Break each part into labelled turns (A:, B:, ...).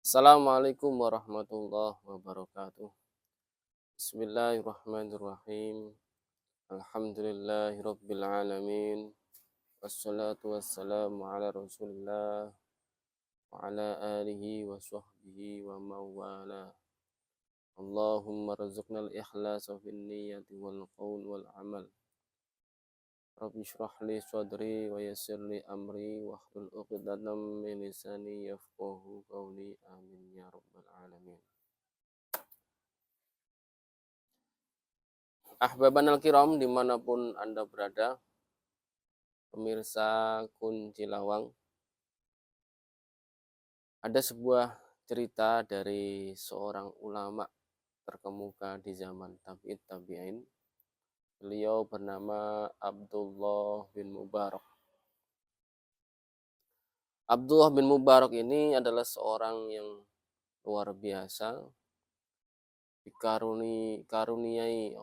A: Assalamualaikum warahmatullahi wabarakatuh. Bismillahirrahmanirrahim. Alhamdulillahirabbil alamin. Wassalatu wassalamu ala Rasulillah wa ala alihi wa sahbihi wa mawala. Allahumma rzuqnal ikhlasa fin niyyati wal qaul wal amal. Rabbi shrah li sadri wa yassir li amri wa hlul 'uqdatam min lisani yafqahu qawli. Amin ya rabbal alamin. Ahbaban al-kiram dimanapun Anda berada, pemirsa Kunci Lawang, ada sebuah cerita dari seorang ulama terkemuka di zaman tabi'in tabi'in. Beliau bernama Abdullah bin Mubarak. Abdullah bin Mubarak ini adalah seorang yang luar biasa, dikaruniai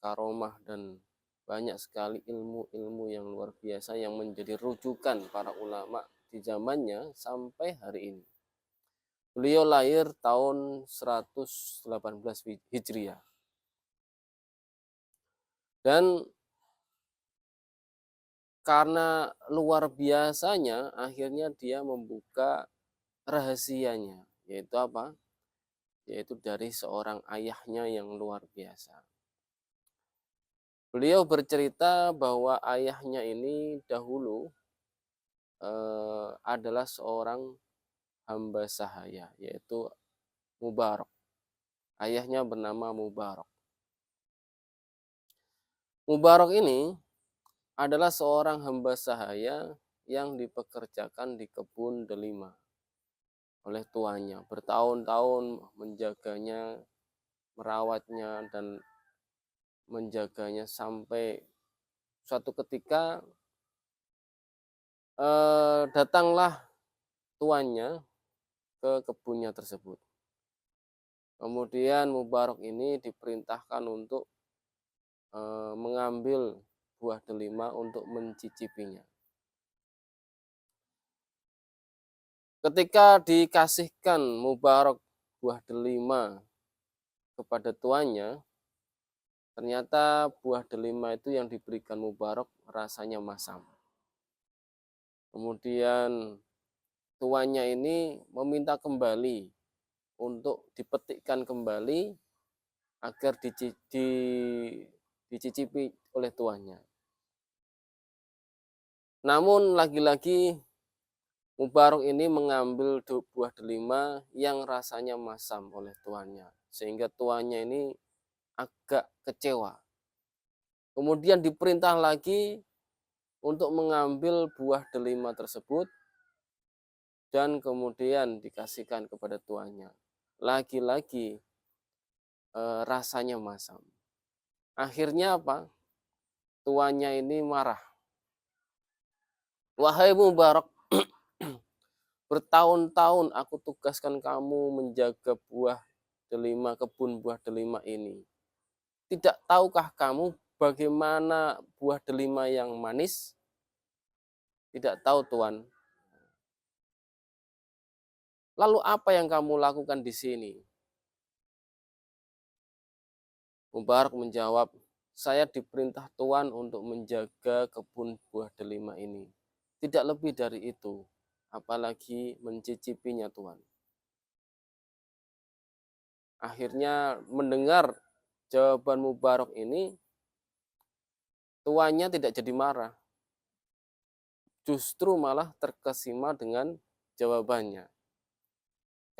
A: karomah dan banyak sekali ilmu-ilmu yang luar biasa yang menjadi rujukan para ulama di zamannya sampai hari ini. Beliau lahir tahun 118 Hijriah. Dan karena luar biasanya, akhirnya dia membuka rahasianya. Yaitu apa? Yaitu dari seorang ayahnya yang luar biasa. Beliau bercerita bahwa ayahnya ini dahulu adalah seorang hamba sahaya, yaitu Mubarak. Ayahnya bernama Mubarak. Mubarak ini adalah seorang hamba sahaya yang dipekerjakan di kebun delima oleh tuannya. Bertahun-tahun menjaganya, merawatnya, dan menjaganya sampai suatu ketika datanglah tuannya ke kebunnya tersebut. Kemudian Mubarak ini diperintahkan untuk mengambil buah delima untuk mencicipinya. Ketika dikasihkan Mubarak buah delima kepada tuannya, ternyata buah delima itu yang diberikan Mubarak rasanya masam. Kemudian tuannya ini meminta kembali untuk dipetikkan kembali agar dicicipi oleh tuannya. Namun lagi-lagi Mubarak ini mengambil buah delima yang rasanya masam oleh tuannya, sehingga tuannya ini agak kecewa. Kemudian diperintah lagi untuk mengambil buah delima tersebut dan kemudian dikasihkan kepada tuannya. Lagi-lagi rasanya masam. Akhirnya apa? Tuannya ini marah. Wahai Mubarak, bertahun-tahun aku tugaskan kamu menjaga kebun buah delima ini. Tidak tahukah kamu bagaimana buah delima yang manis? Tidak tahu, Tuan. Lalu apa yang kamu lakukan di sini? Mubarak menjawab, saya diperintah Tuan untuk menjaga kebun buah delima ini. Tidak lebih dari itu, apalagi mencicipinya, Tuan. Akhirnya mendengar jawaban Mubarak ini, tuannya tidak jadi marah. Justru malah terkesima dengan jawabannya.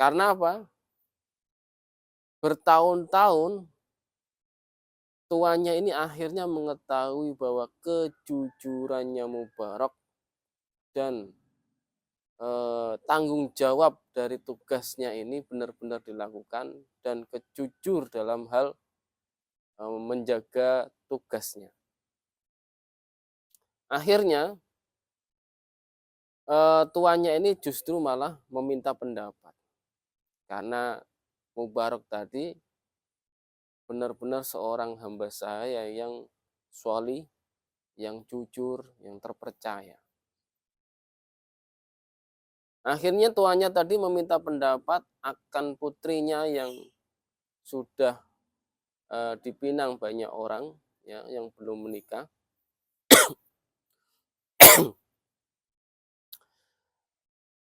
A: Karena apa? Bertahun-tahun tuannya ini akhirnya mengetahui bahwa kejujurannya Mubarak dan tanggung jawab dari tugasnya ini benar-benar dilakukan dan kejujur dalam hal menjaga tugasnya. Akhirnya tuannya ini justru malah meminta pendapat karena Mubarak tadi benar-benar seorang hamba saya yang sholih, yang jujur, yang terpercaya. Akhirnya tuannya tadi meminta pendapat akan putrinya yang sudah dipinang banyak orang, ya, yang belum menikah.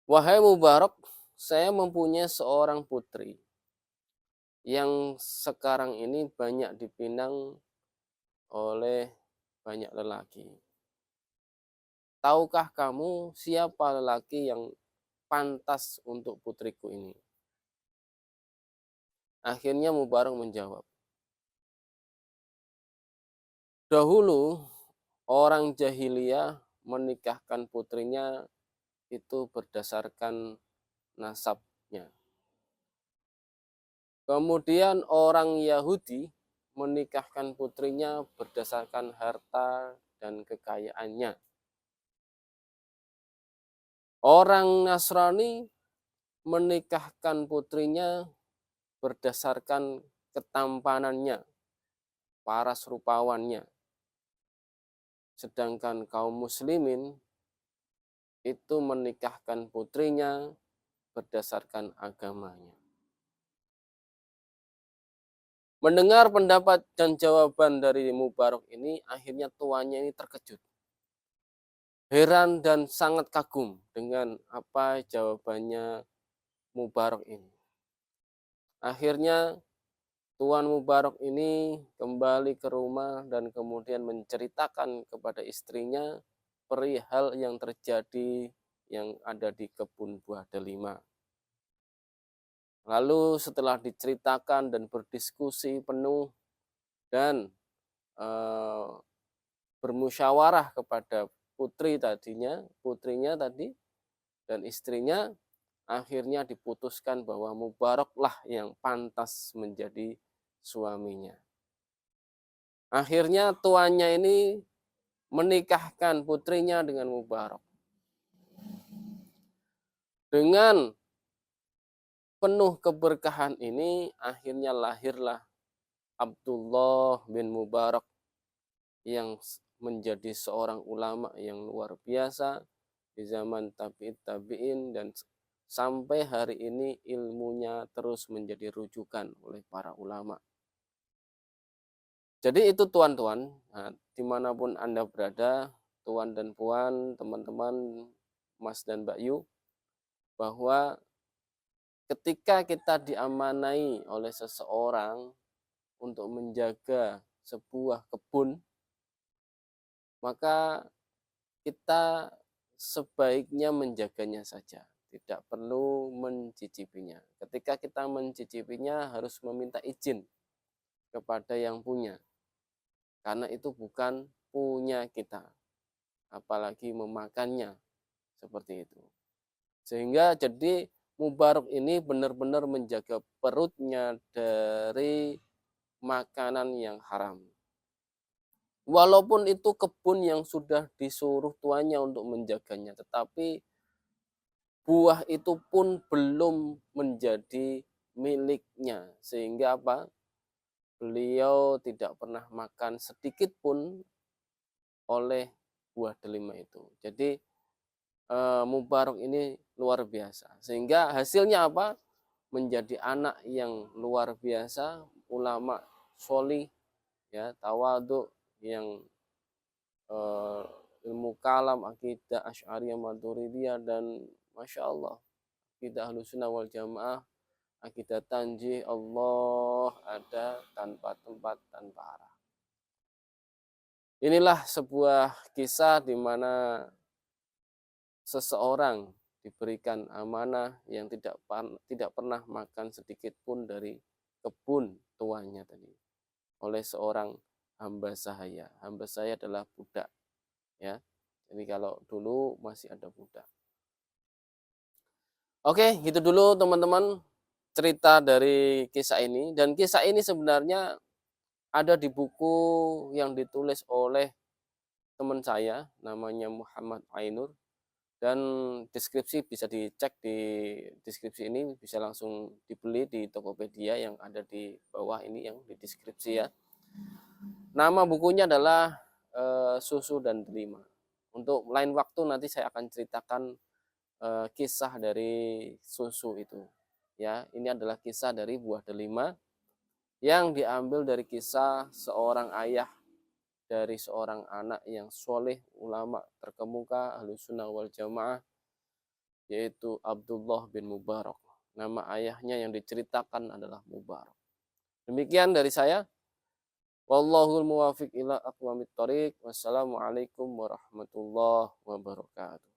A: Wahai Mubarak, saya mempunyai seorang putri yang sekarang ini banyak dipinang oleh banyak lelaki. Tahukah kamu siapa lelaki yang pantas untuk putriku ini? Akhirnya Mubarak menjawab, dahulu orang jahiliyah menikahkan putrinya itu berdasarkan nasabnya. Kemudian orang Yahudi menikahkan putrinya berdasarkan harta dan kekayaannya. Orang Nasrani menikahkan putrinya berdasarkan ketampanannya, paras rupawannya. Sedangkan kaum muslimin itu menikahkan putrinya berdasarkan agamanya. Mendengar pendapat dan jawaban dari Mubarak ini, akhirnya tuannya ini terkejut. Heran dan sangat kagum dengan apa jawabannya Mubarak ini. Akhirnya Tuan Mubarak ini kembali ke rumah dan kemudian menceritakan kepada istrinya perihal yang terjadi yang ada di kebun buah delima. Lalu setelah diceritakan dan berdiskusi penuh dan bermusyawarah kepada putrinya tadi dan istrinya, akhirnya diputuskan bahwa Mubaraklah yang pantas menjadi suaminya. Akhirnya tuannya ini menikahkan putrinya dengan Mubarak. Dengan penuh keberkahan ini, akhirnya lahirlah Abdullah bin Mubarak yang menjadi seorang ulama yang luar biasa di zaman tabi'in dan sampai hari ini ilmunya terus menjadi rujukan oleh para ulama. Jadi itu tuan-tuan, nah, dimanapun Anda berada, tuan dan puan, teman-teman, Mas dan Mbak Yu, bahwa ketika kita diamanai oleh seseorang untuk menjaga sebuah kebun, maka kita sebaiknya menjaganya saja, tidak perlu mencicipinya. Ketika kita mencicipinya harus meminta izin kepada yang punya, karena itu bukan punya kita, apalagi memakannya seperti itu. Sehingga jadi Mubarak ini benar-benar menjaga perutnya dari makanan yang haram. Walaupun itu kebun yang sudah disuruh tuannya untuk menjaganya, tetapi buah itu pun belum menjadi miliknya. Sehingga apa? Beliau tidak pernah makan sedikit pun oleh buah delima itu. Jadi Mubarak ini luar biasa. Sehingga hasilnya apa? Menjadi anak yang luar biasa, ulama solih, ya, tawadhu, yang ilmu kalam, akidah Asy'ariyah Maturidiyah, dan Masya Allah akidah Ahlussunnah wal Jamaah, akidah tanjih Allah ada tanpa tempat, tanpa arah. Inilah sebuah kisah di mana seseorang diberikan amanah yang tidak pernah makan sedikit pun dari kebun tuannya tadi oleh seorang hamba sahaya. Hamba sahaya adalah budak, ya. Jadi kalau dulu masih ada budak. Oke, gitu dulu teman-teman cerita dari kisah ini, dan kisah ini sebenarnya ada di buku yang ditulis oleh teman saya namanya Muhammad Ainur. Dan deskripsi bisa dicek di deskripsi ini, bisa langsung dibeli di Tokopedia yang ada di bawah ini yang di deskripsi ya. Nama bukunya adalah Susu dan Delima. Untuk lain waktu nanti saya akan ceritakan kisah dari susu itu. Ya, ini adalah kisah dari buah delima yang diambil dari kisah seorang ayah dari seorang anak yang soleh, ulama terkemuka Ahlussunnah wal Jamaah, yaitu Abdullah bin Mubarak. Nama ayahnya yang diceritakan adalah Mubarak. Demikian dari saya. Wallahul muwafiq ila aqwamit thoriq. Wassalamualaikum warahmatullahi wabarakatuh.